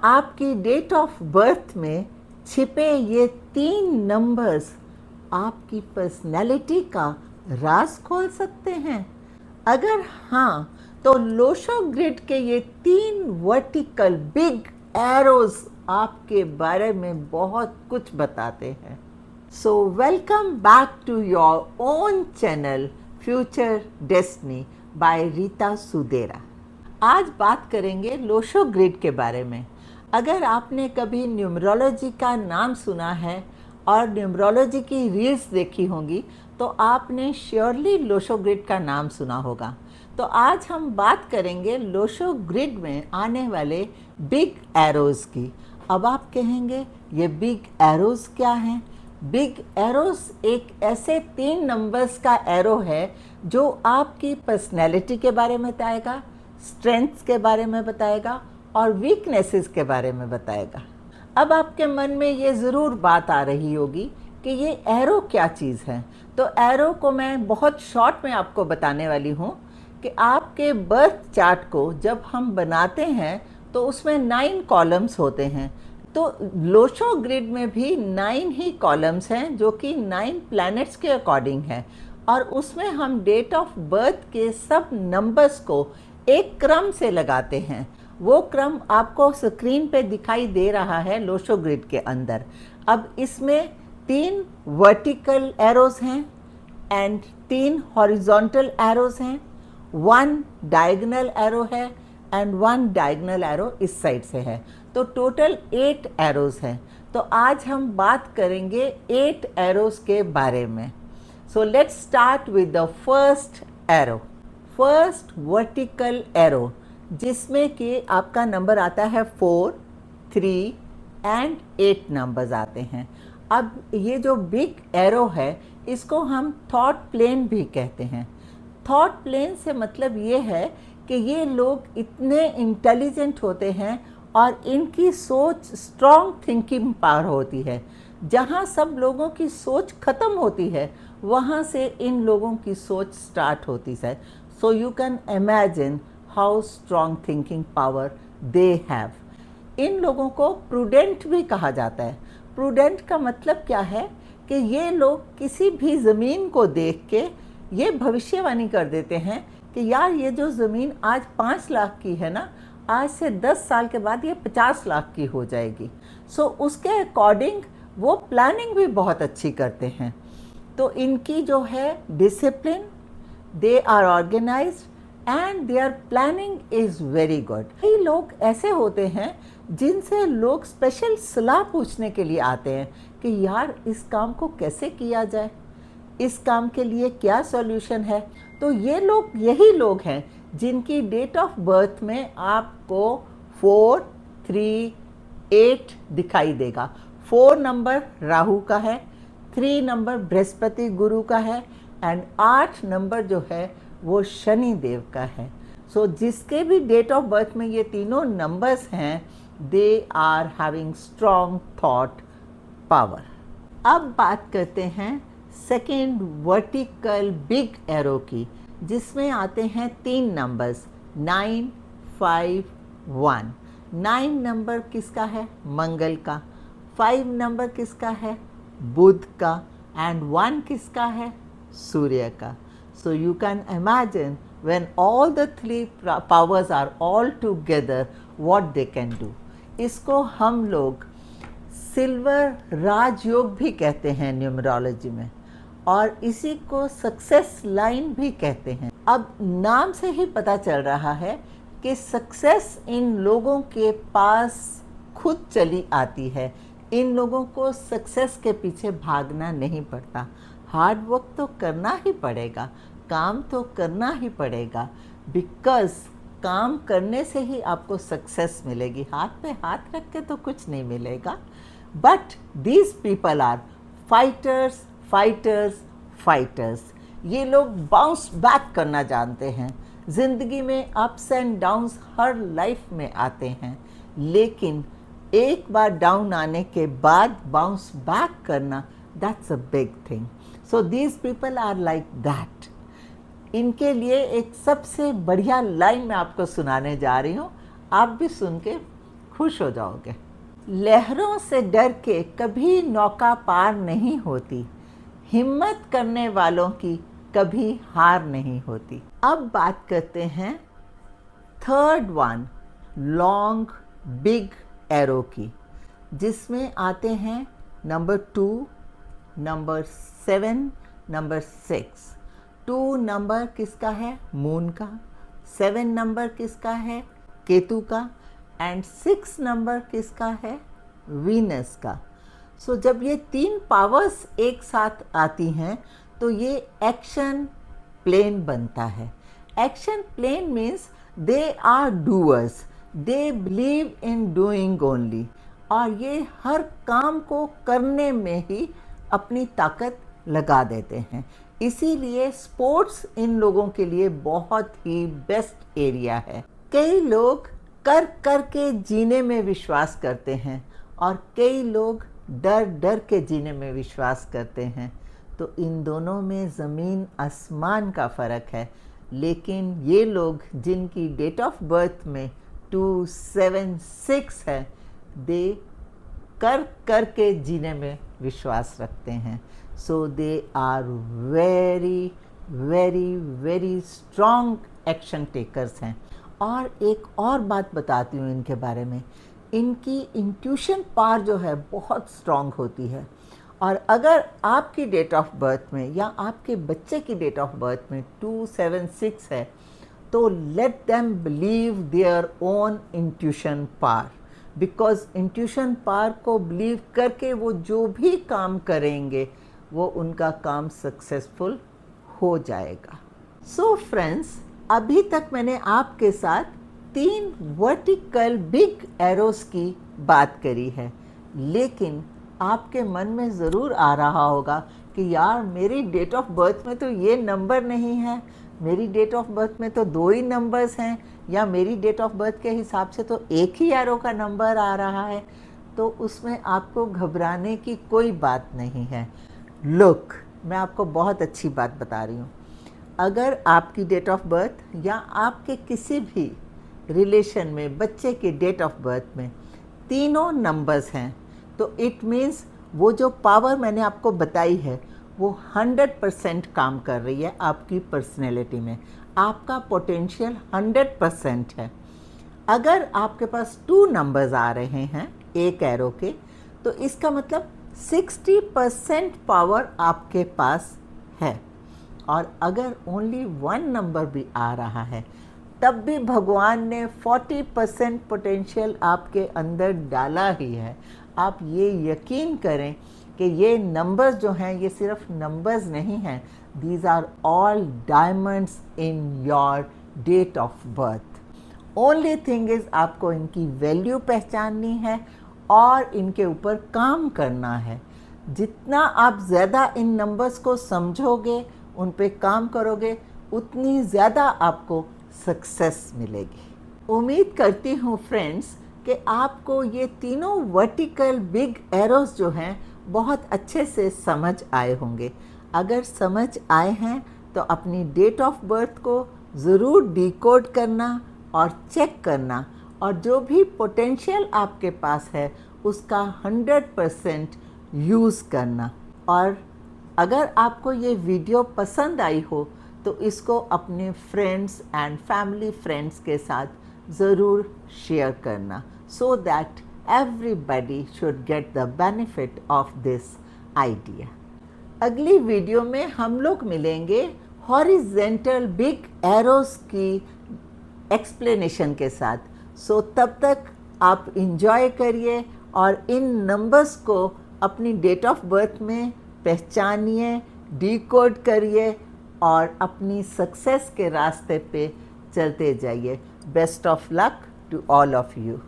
आपकी date of birth में छिपे ये 3 नंबर्स आपकी पर्सनैलिटी का राज खोल सकते हैं? अगर हाँ, तो लोशो ग्रिड के ये 3 वर्टिकल बिग एरोज आपके बारे में बहुत कुछ बताते हैं। So welcome back to your own channel Future Destiny by Rita Sudera. आज बात करेंगे लोशो ग्रिड के बारे में। अगर आपने कभी न्यूमरोलॉजी का नाम सुना है और न्यूमरोलॉजी की रील्स देखी होंगी तो आपने श्योरली लोशो ग्रिड का नाम सुना होगा। तो आज हम बात करेंगे लोशो ग्रिड में आने वाले बिग एरोज़ की। अब आप कहेंगे ये बिग एरोज़ क्या हैं? बिग एरोज़ एक ऐसे 3 नंबर्स का एरो है जो आपकी पर्सनैलिटी के बारे में बताएगा, स्ट्रेंथ्स के बारे में बताएगा और वीकनेसेस के बारे में बताएगा। अब आपके मन में ये ज़रूर बात आ रही होगी कि ये एरो क्या चीज़ है। तो एरो को मैं बहुत शॉर्ट में आपको बताने वाली हूँ कि आपके बर्थ चार्ट को जब हम बनाते हैं तो उसमें 9 कॉलम्स होते हैं। तो लोशो ग्रिड में भी 9 ही कॉलम्स हैं जो कि 9 प्लैनेट्स के अकॉर्डिंग है, और उसमें हम डेट ऑफ बर्थ के सब नंबर्स को एक क्रम से लगाते हैं। वो क्रम आपको स्क्रीन पे दिखाई दे रहा है लोशो ग्रिड के अंदर। अब इसमें 3 वर्टिकल एरोज़ हैं एंड 3 हॉरिजॉन्टल एरोज़ हैं, 1 डायगोनल एरो है एंड 1 डायगोनल एरो इस साइड से है। तो टोटल 8 एरोज़ हैं। तो आज हम बात करेंगे 8 एरोज़ के बारे में। So let's start with the first arrow. First vertical arrow जिसमें कि आपका नंबर आता है 4, 3 एंड 8 नंबर्स आते हैं। अब ये जो बिग एरो है इसको हम थॉट प्लेन भी कहते हैं। थॉट प्लेन से मतलब ये है कि ये लोग इतने इंटेलिजेंट होते हैं और इनकी सोच स्ट्रॉन्ग थिंकिंग पावर होती है। जहाँ सब लोगों की सोच ख़त्म होती है वहाँ से इन लोगों की सोच स्टार्ट होती है। So you can imagine how strong thinking power they have. इन लोगों को प्रूडेंट भी कहा जाता है। प्रूडेंट का मतलब क्या है कि ये लोग किसी भी ज़मीन को देख के ये भविष्यवाणी कर देते हैं कि यार ये जो ज़मीन आज 5 लाख की है ना, आज से 10 साल के बाद ये 50 लाख की हो जाएगी। सो उसके अकॉर्डिंग वो प्लानिंग भी बहुत अच्छी करते हैं। तो इनकी जो है discipline, they are organised and their planning is very good. कई लोग ऐसे होते हैं जिनसे लोग स्पेशल सलाह पूछने के लिए आते हैं कि यार इस काम को कैसे किया जाए, इस काम के लिए क्या सॉल्यूशन है। तो ये लोग यही लोग हैं जिनकी डेट ऑफ बर्थ में आपको 4, 3, 8 दिखाई देगा। 4 नंबर राहु का है, 3 नंबर बृहस्पति गुरु का है एंड 8 नंबर जो है वो शनि देव का है। सो जिसके भी डेट ऑफ बर्थ में ये तीनों नंबर्स हैं, they are having strong thought power. अब बात करते हैं सेकेंड वर्टिकल बिग एरो की, जिसमें आते हैं 3 नंबर्स 9, 5, 1। 9 नंबर किसका है? मंगल का। 5 नंबर किसका है? बुध का। एंड 1 किसका है? सूर्य का। So you can imagine when all the 3 powers are all together what they can do. इसको हम लोग सिल्वर राजयोग भी कहते हैं न्यूमरोलॉजी में, और इसी को सक्सेस लाइन भी कहते हैं। अब नाम से ही पता चल रहा है कि सक्सेस इन लोगों के पास खुद चली आती है। इन लोगों को सक्सेस के पीछे भागना नहीं पड़ता। हार्ड वर्क तो करना ही पड़ेगा, काम तो करना ही पड़ेगा, बिकॉज काम करने से ही आपको सक्सेस मिलेगी। हाथ पे हाथ रख के तो कुछ नहीं मिलेगा। But these people are fighters, fighters, fighters. ये लोग बाउंस बैक करना जानते हैं। ज़िंदगी में अप्स एंड डाउन्स हर लाइफ में आते हैं, लेकिन एक बार डाउन आने के बाद बाउंस बैक करना, that's a big thing. So these people are like that. इनके लिए एक सबसे बढ़िया लाइन मैं आपको सुनाने जा रही हूँ, आप भी सुन के खुश हो जाओगे। लहरों से डर के कभी नौका पार नहीं होती, हिम्मत करने वालों की कभी हार नहीं होती। अब बात करते हैं third one, long big arrow की, जिसमें आते हैं नंबर 2, नंबर 7, नंबर 6। 2 नंबर किसका है? मून का। 7 नंबर किसका है? केतु का। एंड 6 नंबर किसका है? वीनस का। सो जब ये 3 पावर्स एक साथ आती हैं तो ये एक्शन प्लेन बनता है। Action plan means they are doers, they believe in doing only, और ये हर काम को करने में ही अपनी ताकत लगा देते हैं। इसीलिए स्पोर्ट्स इन लोगों के लिए बहुत ही बेस्ट एरिया है। कई लोग कर कर के जीने में विश्वास करते हैं और कई लोग डर डर के जीने में विश्वास करते हैं। तो इन दोनों में ज़मीन आसमान का फ़र्क है। लेकिन ये लोग जिनकी डेट ऑफ बर्थ में 2, 7, 6 है, दे कर कर के जीने में विश्वास रखते हैं। So they are very very very strong action takers हैं। और एक और बात बताती हूँ इनके बारे में, इनकी इंट्यूशन पावर जो है बहुत स्ट्रॉन्ग होती है। और अगर आपकी डेट ऑफ बर्थ में या आपके बच्चे की डेट ऑफ बर्थ में 2, 7, 6 है, तो let them believe their own intuition power, because intuition power को बिलीव करके वो जो भी काम करेंगे वो उनका काम सक्सेसफुल हो जाएगा। सो फ्रेंड्स, अभी तक मैंने आपके साथ 3 वर्टिकल बिग एरोस की बात करी है, लेकिन आपके मन में ज़रूर आ रहा होगा कि यार मेरी डेट ऑफ बर्थ में तो ये नंबर नहीं है, मेरी डेट ऑफ बर्थ में तो 2 ही नंबर्स हैं, या मेरी डेट ऑफ बर्थ के हिसाब से तो एक ही एरो का नंबर आ रहा है। तो उसमें आपको घबराने की कोई बात नहीं है। लुक, मैं आपको बहुत अच्छी बात बता रही हूँ। अगर आपकी डेट ऑफ बर्थ या आपके किसी भी रिलेशन में बच्चे की डेट ऑफ बर्थ में तीनों नंबर्स हैं, तो इट मीन्स वो जो पावर मैंने आपको बताई है वो 100% काम कर रही है आपकी पर्सनैलिटी में। आपका पोटेंशियल 100% है। अगर आपके पास 2 नंबर्स आ रहे हैं एक एरो के, तो इसका मतलब 60% पावर आपके पास है। और अगर ओनली 1 नंबर भी आ रहा है, तब भी भगवान ने 40% पोटेंशियल आपके अंदर डाला ही है। आप ये यकीन करें कि ये नंबर्स जो हैं ये सिर्फ नंबर्स नहीं हैं, these are all diamonds in your date of birth. Only thing is आपको इनकी वैल्यू पहचाननी है और इनके ऊपर काम करना है। जितना आप ज़्यादा इन नंबर्स को समझोगे, उन पे काम करोगे, उतनी ज़्यादा आपको सक्सेस मिलेगी। उम्मीद करती हूँ फ्रेंड्स कि आपको ये तीनों वर्टिकल बिग एरोस जो हैं बहुत अच्छे से समझ आए होंगे। अगर समझ आए हैं तो अपनी डेट ऑफ बर्थ को ज़रूर डिकोड करना और चेक करना, और जो भी पोटेंशियल आपके पास है उसका 100% यूज़ करना। और अगर आपको ये वीडियो पसंद आई हो तो इसको अपने फ्रेंड्स एंड फैमिली फ्रेंड्स के साथ ज़रूर शेयर करना, so that everybody should get the benefit of this idea. अगली वीडियो में हम लोग मिलेंगे हॉरिजेंटल बिग एरोस की एक्सप्लेनेशन के साथ। सो तब तक आप इंजॉय करिए और इन नंबर्स को अपनी डेट ऑफ बर्थ में पहचानिए, डिकोड करिए और अपनी सक्सेस के रास्ते पे चलते जाइए। Best of luck to all of you.